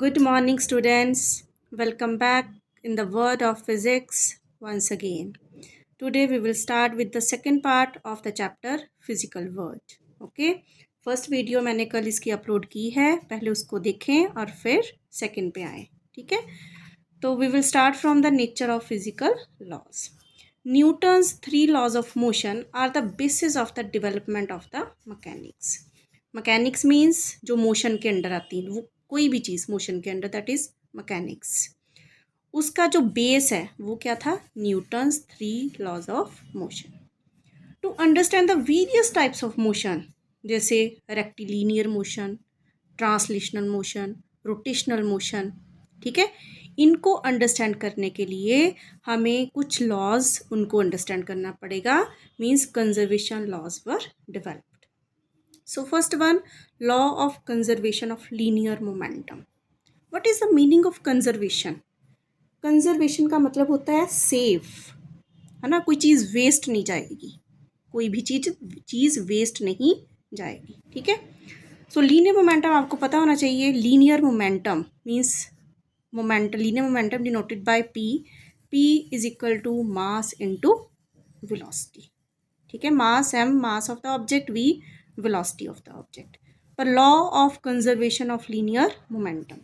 Good morning, students. Welcome back in the world of physics once again. Today we will start with the second part of the chapter physical world. Okay? First video मैंने कल इसकी upload की है, पहले उसको देखें और फिर सेकंड पे आए. ठीक है? तो we will start from the nature of physical laws. Newton's three laws of motion are the basis of the development of the mechanics. Mechanics means जो motion के अंडर आती है, वो कोई भी चीज़ मोशन के अंडर, दैट इज मैकेनिक्स. उसका जो बेस है वो क्या था? Newton's three laws of motion. To understand the various types of motion, जैसे rectilinear motion, translational motion, rotational motion, ठीक है, इनको अंडरस्टैंड करने के लिए हमें कुछ लॉज उनको अंडरस्टैंड करना पड़ेगा. Means conservation laws were developed. So first one, law of conservation of linear momentum. What is the meaning of conservation? Conservation का मतलब होता है सेफ, है ना. कोई चीज़ वेस्ट नहीं जाएगी, कोई भी चीज़ वेस्ट नहीं जाएगी. ठीक है. सो लीनियर मोमेंटम आपको पता होना चाहिए. Linear momentum means linear momentum denoted by p is equal to mass into velocity. ठीक है. Mass m, mass of the object, v, velocity of the object. The law of conservation of linear momentum.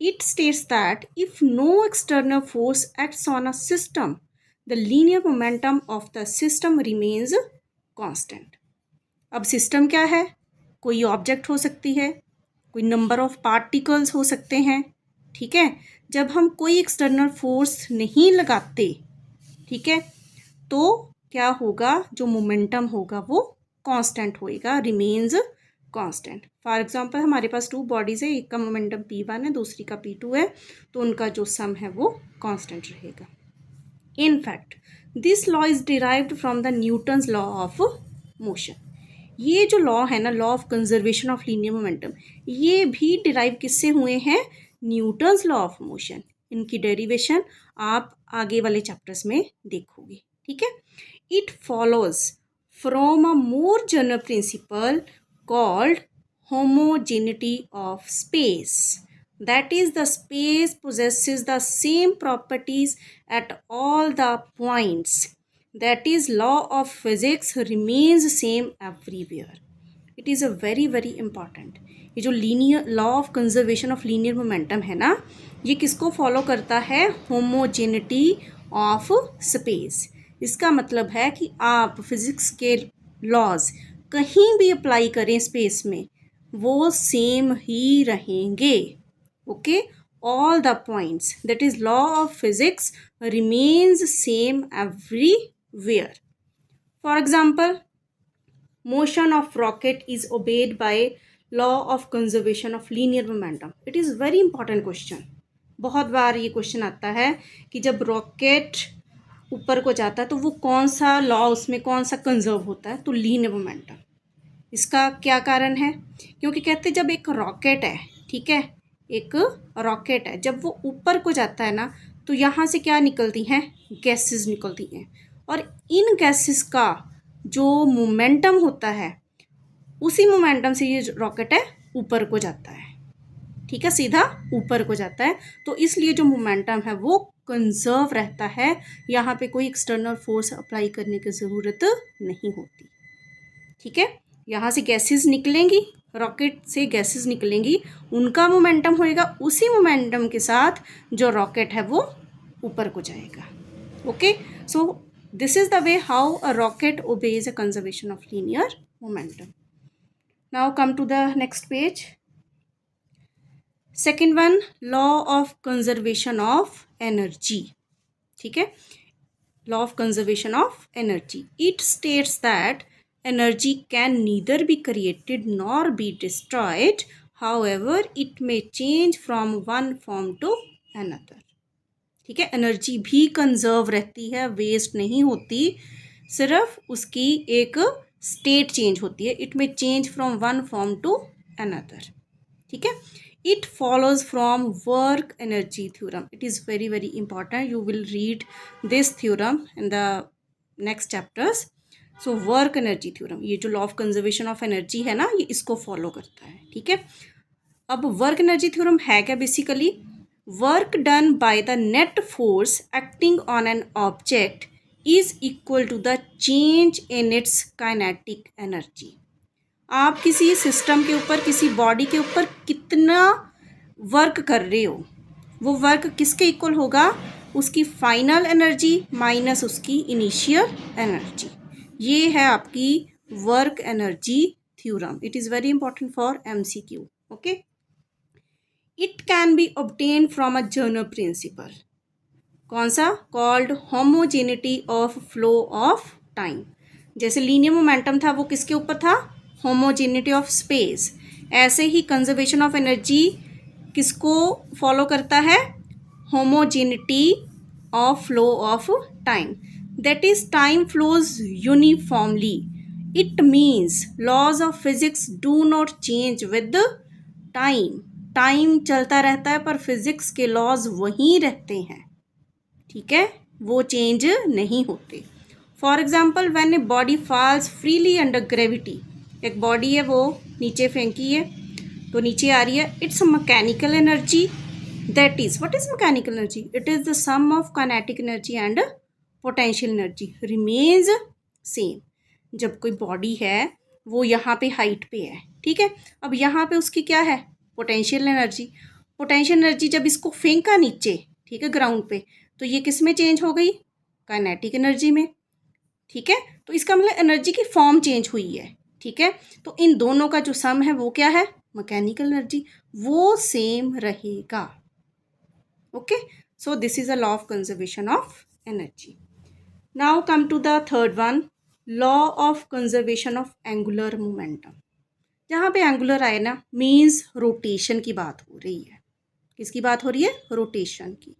It states that if no external force acts on a system, the linear momentum of the system remains constant. अब system क्या है? कोई object हो सकती है, कोई number of particles हो सकते हैं. ठीक है. जब हम कोई एक्सटर्नल फोर्स नहीं लगाते, ठीक है, तो क्या होगा? जो मोमेंटम होगा वो कांस्टेंट होएगा, रिमेन्स कांस्टेंट. फॉर एग्जांपल हमारे पास टू बॉडीज़ है, एक का मोमेंटम p1 है, दूसरी का p2 है, तो उनका जो सम है वो कांस्टेंट रहेगा. In fact this law is derived from the Newton's law of motion. ये जो लॉ है ना, law of conservation of linear momentum, ये भी डिराइव किससे हुए हैं? Newton's law of motion. इनकी डेरिवेशन आप आगे वाले चैप्टर्स में देखोगे. ठीक है. It follows from a more general principle called homogeneity of space. That is, the space possesses the same properties at all the points. That is, law of physics remains same everywhere. It is a very very important. ये जो linear law of conservation of linear momentum है ना, ये किसको follow करता है? Homogeneity of space. इसका मतलब है कि आप फिजिक्स के लॉज कहीं भी अप्लाई करें स्पेस में, वो सेम ही रहेंगे. Okay. All the points, that is law of physics remains same everywhere. For example, motion of rocket is obeyed by law of conservation of linear momentum. It is very important question. बहुत बार ये question आता है कि जब rocket ऊपर को जाता है तो वो कौन सा लॉ उसमें कौन सा कंजर्व होता है? तो लीनियर मोमेंटम. इसका क्या कारण है? क्योंकि कहते जब एक रॉकेट है, ठीक है, एक रॉकेट है, जब वो ऊपर को जाता है ना, तो यहाँ से क्या निकलती हैं? गैसेस निकलती हैं. और इन गैसेस का जो मोमेंटम होता है, उसी मोमेंटम से ये रॉकेट है ऊपर को जाता है. ठीक है, सीधा ऊपर को जाता है. तो इसलिए जो मोमेंटम है वो कंजर्व रहता है. यहाँ पे कोई एक्सटर्नल फोर्स अप्लाई करने की ज़रूरत नहीं होती. ठीक है. यहाँ से गैसेस निकलेंगी, रॉकेट से गैसेस निकलेंगी, उनका मोमेंटम होएगा, उसी मोमेंटम के साथ जो रॉकेट है वो ऊपर को जाएगा. Okay. So this is the way how a rocket obeys a conservation of linear momentum. Now come to the next page. Second one, law of conservation of energy. ठीक है. Law of conservation of energy. It states that energy can neither be created nor be destroyed. However, it may change from one form to another. ठीक है. Energy भी conserve रहती है, waste नहीं होती, सिर्फ उसकी एक स्टेट चेंज होती है. इट में change from one form to another. ठीक है. It follows from work energy theorem. It is very very important. You will read this theorem in the next chapters. So work energy theorem, ये जो law of conservation of energy है ना, ये इसको follow करता है. ठीक है. अब वर्क एनर्जी थ्योरम है क्या basically? Work done by the net force acting on an object is equal to the change in its kinetic energy. आप किसी सिस्टम के ऊपर, किसी बॉडी के ऊपर कितना वर्क कर रहे हो, वो वर्क किसके इक्वल होगा? उसकी फाइनल एनर्जी माइनस उसकी इनिशियल एनर्जी। ये है आपकी work energy theorem. It is very important for MCQ। Okay, it can be obtain from a general principle. कौन सा? Called homogeneity of flow of time. जैसे लीनियर मोमेंटम था, वो किसके ऊपर था? Homogeneity of space. ऐसे ही कंजर्वेशन ऑफ एनर्जी किसको फॉलो करता है? Homogeneity of flow of time. That is time flows uniformly. It means laws of physics do not change with time. Time चलता रहता है पर फिजिक्स के लॉज वहीं रहते हैं, ठीक है, वो चेंज नहीं होते। For example, when a body falls freely under gravity, एक बॉडी है वो नीचे फेंकी है तो नीचे आ रही है, it's mechanical energy. That is, what is mechanical energy? It is the sum of kinetic energy and potential energy remains same. जब कोई बॉडी है वो यहाँ पे हाइट पे है, ठीक है, अब यहाँ पे उसकी क्या है? Potential energy. पोटेंशियल एनर्जी जब इसको फेंका नीचे, ठीक है, ग्राउंड पे, तो ये किस में चेंज हो गई? काइनेटिक एनर्जी में, ठीक है। तो इसका मतलब एनर्जी की फॉर्म चेंज हुई है, ठीक है। तो इन दोनों का जो सम है वो क्या है? मैकेनिकल एनर्जी, वो सेम रहेगा। Okay, so this is a law of conservation of energy. Now come to the third one, law of conservation of angular momentum. जहाँ पे एंगुलर आए ना, मीन्स रोटेशन की बात हो रही है। किसकी बात हो रही है? रोटेशन की।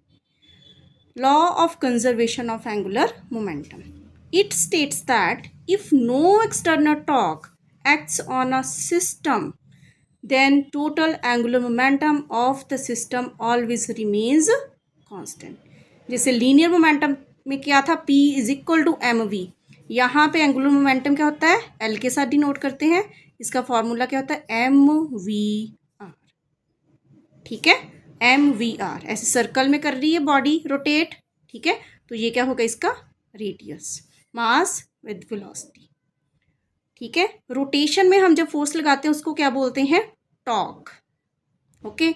Law of conservation of angular momentum. It states that if no external torque acts on a system, then total angular momentum of the system always remains constant. जैसे लीनियर मोमेंटम में क्या था? P is equal to mv। यहाँ पे angular momentum क्या होता है? L के साथ डिनोट करते हैं। इसका फॉर्मूला क्या होता है? mvr, ठीक है, mvr। ऐसे सर्कल में कर रही है बॉडी रोटेट, ठीक है, तो ये क्या होगा? इसका रेडियस, मास विद वेलोसिटी, ठीक है। रोटेशन में हम जब फोर्स लगाते हैं उसको क्या बोलते हैं? टॉर्क। ओके,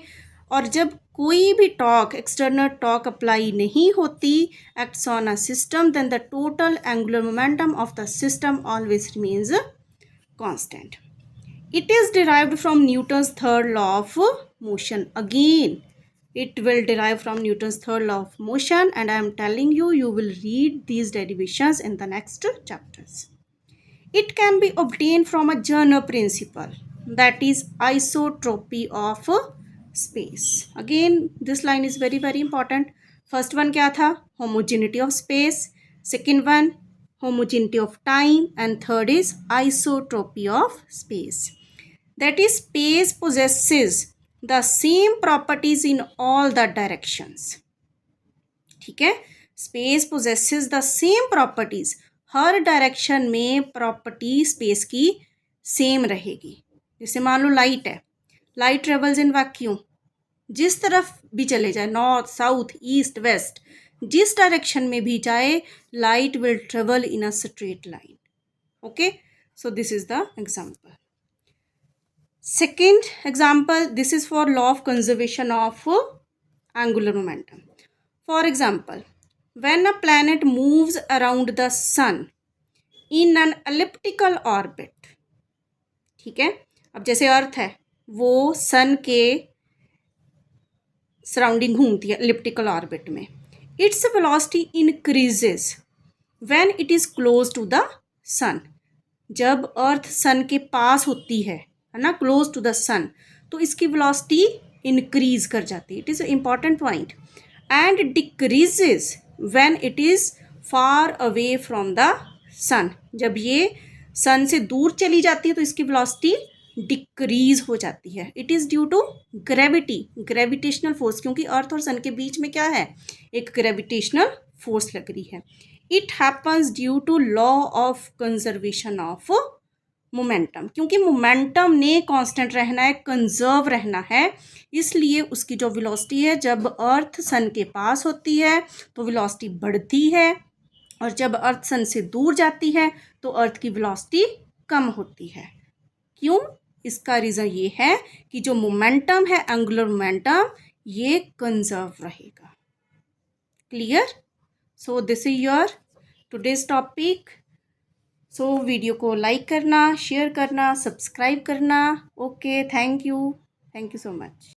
और जब कोई भी टॉर्क, एक्सटर्नल टॉर्क अप्लाई नहीं होती, acts on a system, then the total angular momentum of the system always remains constant. It is derived from Newton's third law of motion. Again, it will derive from Newton's third law of motion, and I am telling you, you will read these derivations in the next chapters. It can be obtained from a general principle, that is isotropy of space. Again, this line is very very important. First one क्या था? Homogeneity of space. Second one, homogeneity of time, and third is isotropy of space. That is, space possesses the same properties in all the directions, ठीक है। Space possesses the same properties, her direction में property space की same रहेगी। जैसे मान लो light है, light travels in vacuum, जिस तरफ भी चले जाए, नॉर्थ साउथ ईस्ट वेस्ट, जिस डायरेक्शन में भी जाए, light will travel in a straight line. Okay, so this is the example. Second example, this is for law of conservation of angular momentum. For example, when a planet moves around the sun in an elliptical orbit, ठीक है, अब जैसे अर्थ है वो सन के surrounding घूमती है elliptical orbit में, its velocity increases when it is close to the sun. जब अर्थ सन के पास होती है ना, क्लोज टू द सन, तो इसकी वेलोसिटी इंक्रीज कर जाती है। It is a important point. And decreases when it is far away from the sun. जब ये सन से दूर चली जाती है तो इसकी वेलोसिटी डिक्रीज हो जाती है। It is due to gravity, gravitational force, क्योंकि अर्थ और सन के बीच में क्या है? एक ग्रेविटेशनल फोर्स लग रही है। It happens due to law of conservation of momentum, क्योंकि मोमेंटम ने कांस्टेंट रहना है, कंजर्व रहना है, इसलिए उसकी जो वेलोसिटी है जब अर्थ सन के पास होती है तो वेलोसिटी बढ़ती है, और जब अर्थ सन से दूर जाती है तो अर्थ की वेलोसिटी कम होती है। क्यों? इसका रीज़न ये है कि जो मोमेंटम है, एंगुलर मोमेंटम, ये कंजर्व रहेगा। Clear? So this is your today's topic. So video को लाइक करना, शेयर करना, सब्सक्राइब करना। Okay, thank you so much.